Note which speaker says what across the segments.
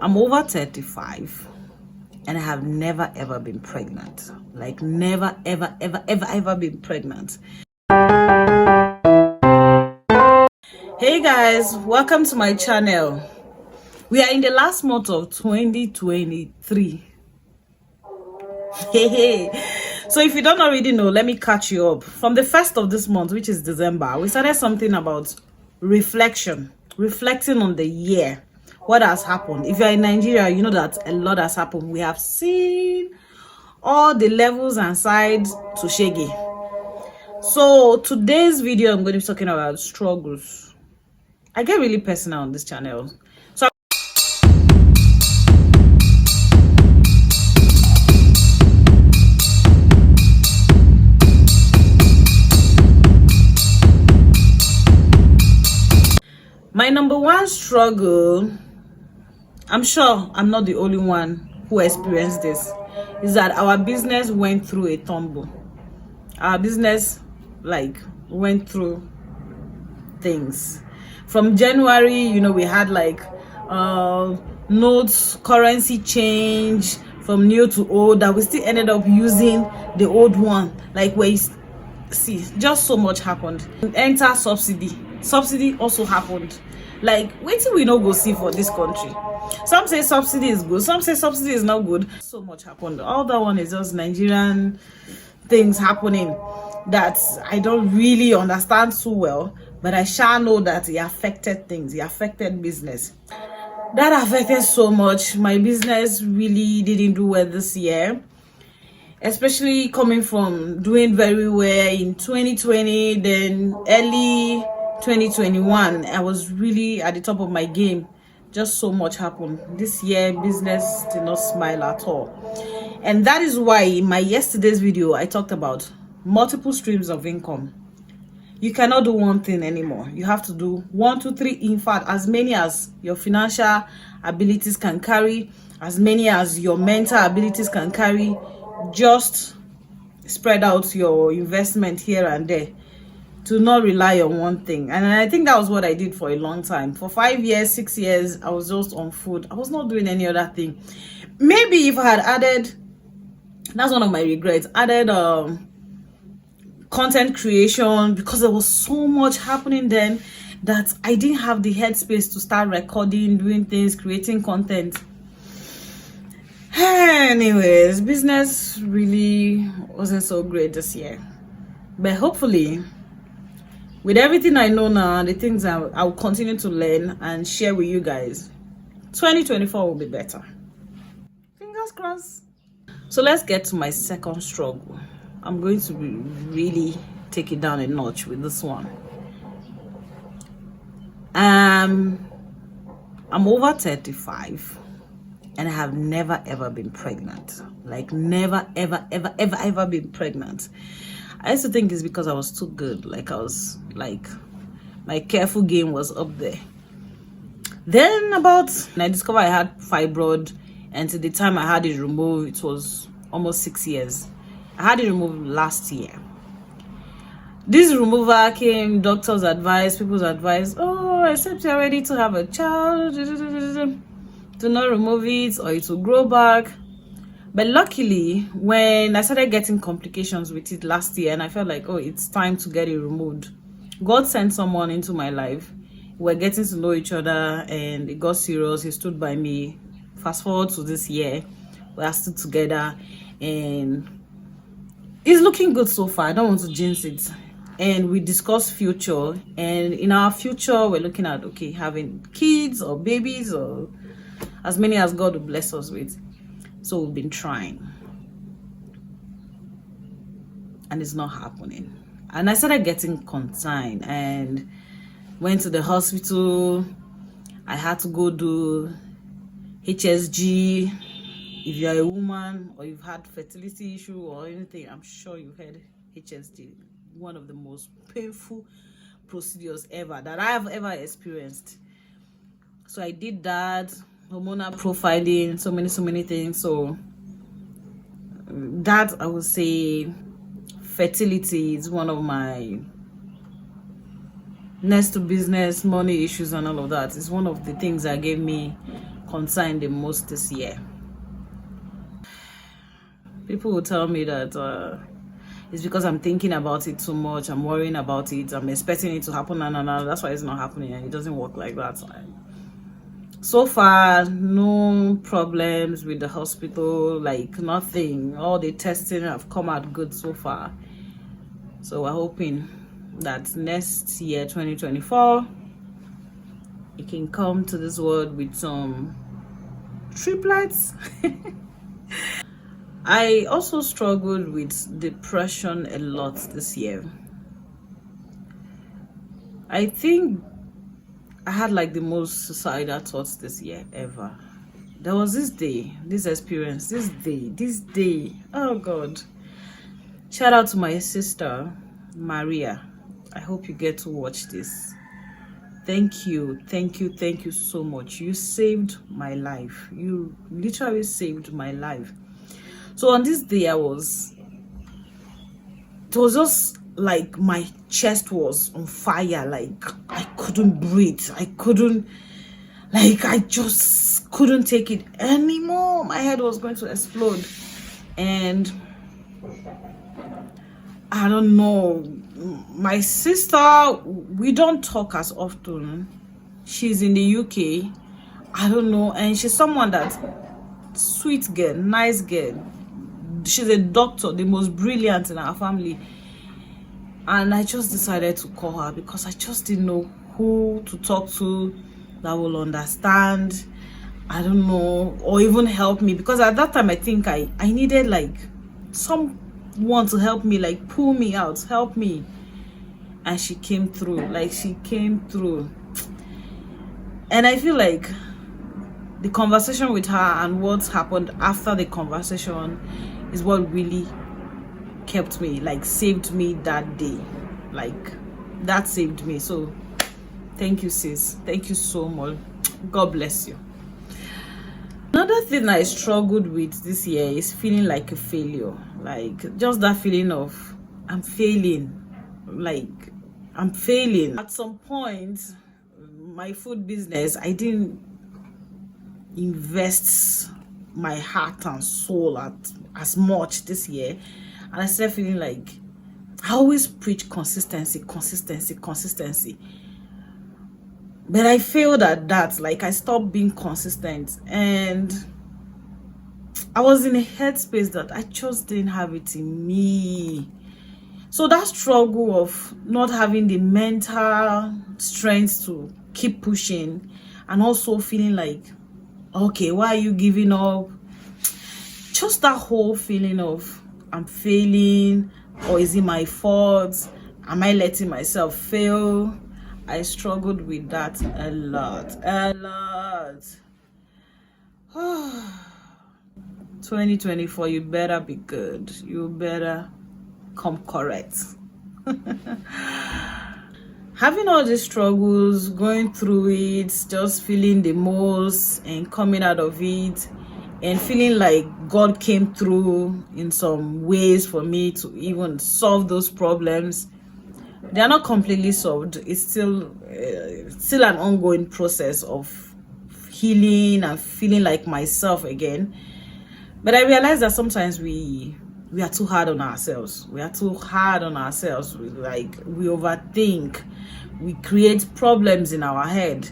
Speaker 1: I'm over 35 and I have never ever been pregnant. Like never ever been pregnant. Hey guys, welcome to my channel. We are in the last month of 2023. So if you don't already know, let me catch you up. From the first of this month, which is December, we started something about reflecting on the year. What has happened? If you're in Nigeria, you know that a lot has happened. We have seen all the levels and sides to Shege. So today's video, I'm going to be talking about struggles. I get really personal on this channel. So my number one struggle, I'm sure I'm not the only one who experienced this, is that our business went through a tumble. Our business went through things. From January, we had notes, currency change from new to old, that we still ended up using the old one. See, just so much happened. Enter subsidy also happened. Wait till we no go see for this country. Some say subsidy is good, some say subsidy is not good. So much happened. All that one is just Nigerian things happening that I don't really understand so well, but I shall know that it affected things. It affected business. That affected so much. My business really didn't do well this year, especially coming from doing very well in 2020, then early 2021. I was really at the top of my game. Just so much happened. This year, business did not smile at all. And that is why in my yesterday's video, I talked about multiple streams of income. You cannot do one thing anymore. You have to do 1, 2, 3, in fact, as many as your financial abilities can carry, as many as your mental abilities can carry. Just spread out your investment here and there. To not rely on one thing. And I think that was what I did for a long time. For 5 years, 6 years, I was just on food. I was not doing any other thing. Maybe if I had added, that's one of my regrets, added content creation, because there was so much happening then that I didn't have the headspace to start recording, doing things, creating content. Anyways, business really wasn't so great this year. But hopefully, with everything I know now, the things I'll continue to learn and share with you guys, 2024 will be better. Fingers crossed. So let's get to my second struggle. I'm going to really take it down a notch with this one. I'm over 35 and I have never ever been pregnant. Like never ever been pregnant. I used to think it's because I was too good. My careful game was up there. Then I discovered I had fibroid, and to the time I had it removed, it was almost 6 years. I had it removed last year. This removal came, doctor's advice, people's advice, except you're ready to have a child, do not remove it or it will grow back. But luckily, when I started getting complications with it last year, and I felt like, it's time to get it removed, God sent someone into my life. We're getting to know each other, and it got serious. He stood by me. Fast forward to this year, we are still together, and it's looking good so far. I don't want to jinx it. And we discussed future, and in our future, we're looking at having kids or babies, or as many as God will bless us with. So we've been trying, and it's not happening. And I started getting concerned and went to the hospital. I had to go do HSG. If you're a woman or you've had fertility issue or anything, I'm sure you've had HSG. One of the most painful procedures ever that I have ever experienced. So I did that. Hormonal profiling, so many things. So that, I would say, fertility is one of my, next to business, money issues and all of that, is one of the things that gave me concerned the most this year. People will tell me that it's because I'm thinking about it too much, I'm worrying about it, I'm expecting it to happen, and that's why it's not happening, and it doesn't work like that. So far, no problems with the hospital, like nothing. All the testing have come out good so far. So we're hoping that next year, 2024, it can come to this world with some triplets. I also struggled with depression a lot this year. I think I had like the most suicidal thoughts this year ever. There was this day, this experience, this day. Oh God. Shout out to my sister, Maria. I hope you get to watch this. Thank you so much. You saved my life. You literally saved my life. So on this day, it was just like my chest was on fire. Like I couldn't breathe. I just couldn't take it anymore. My head was going to explode. And I don't know, my sister, we don't talk as often. She's in the UK. I don't know, and she's someone that sweet girl, nice girl. She's a doctor, the most brilliant in our family. And I just decided to call her because I just didn't know who to talk to that will understand, I don't know, or even help me. Because at that time, I think I needed like someone to help me, like pull me out, help me. And she came through, And I feel like the conversation with her and what's happened after the conversation is what really kept me, like saved me that day. Like that saved me. So thank you, sis. Thank you so much. God bless you. Another thing I struggled with this year is feeling like a failure. Like just that feeling of I'm failing. Like I'm failing. At some point, my food business, I didn't invest my heart and soul as much this year. And I started feeling like I always preach consistency. But I failed at that. Like I stopped being consistent. And I was in a headspace that I just didn't have it in me. So that struggle of not having the mental strength to keep pushing, and also feeling like, okay, why are you giving up? Just that whole feeling of I'm failing, or is it my fault? Am I letting myself fail? I struggled with that a lot. 2024, you better be good. You better come correct. Having all these struggles, going through it, just feeling the most and coming out of it, and feeling like God came through in some ways for me to even solve those problems. They are not completely solved. It's still an ongoing process of healing and feeling like myself again. But I realize that sometimes we are too hard on ourselves. We overthink. We create problems in our head.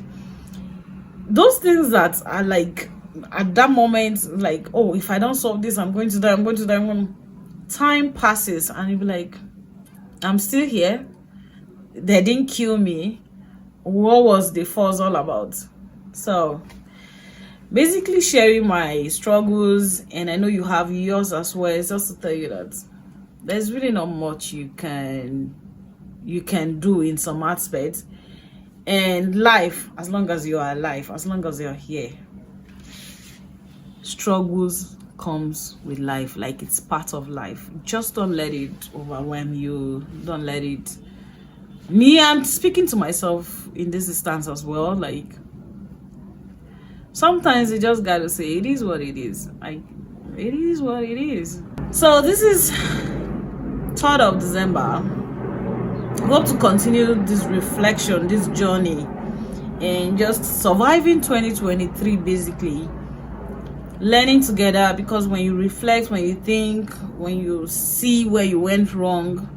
Speaker 1: Those things that are like at that moment, like, oh, if I don't solve this, I'm going to die. Time passes and you'll be like, I'm still here. They didn't kill me. What was the fuss all about? So basically sharing my struggles, and I know you have yours as well, is just to tell you that there's really not much you can do in some aspects. And life, as long as you are alive, as long as you're here, struggles comes with life. Like it's part of life. Just don't let it overwhelm you. Don't let it. Me, I'm speaking to myself in this instance as well. Like sometimes you just gotta say it is what it is. Like it is what it is. So this is 3rd of December. I hope to continue this reflection, this journey, and just surviving 2023, basically learning together. Because when you reflect, when you think, when you see where you went wrong,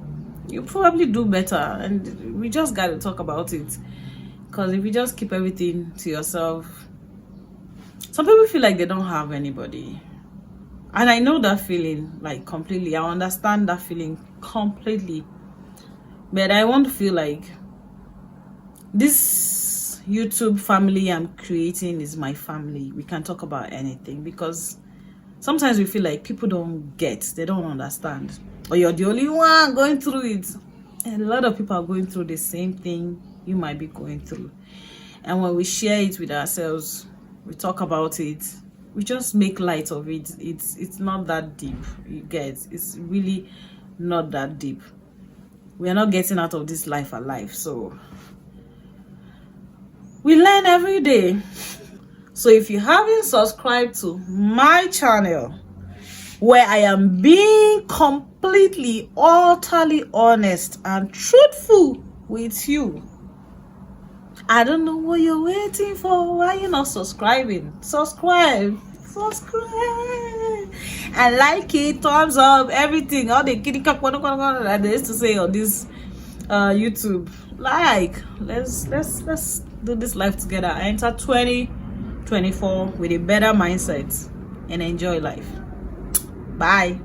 Speaker 1: you probably do better. And we just got to talk about it, because if you just keep everything to yourself, some people feel like they don't have anybody. And I know that feeling, like, completely. I understand that feeling completely. But I want to feel like this YouTube family I'm creating is my family. We can talk about anything, because sometimes we feel like people don't get, they don't understand, or you're the only one going through it. And a lot of people are going through the same thing you might be going through. And when we share it with ourselves, we talk about it, we just make light of it. It's not that deep, you get. It's really not that deep. We are not getting out of this life alive, so we learn every day. So if you haven't subscribed to my channel, where I am being completely, utterly honest and truthful with you, I don't know what you're waiting for. Why are you not subscribing? Subscribe and like it, thumbs up, everything, all the kitty cat that they used to say on this YouTube. Like, let's do this life together. Enter 2024 with a better mindset and enjoy life. Bye.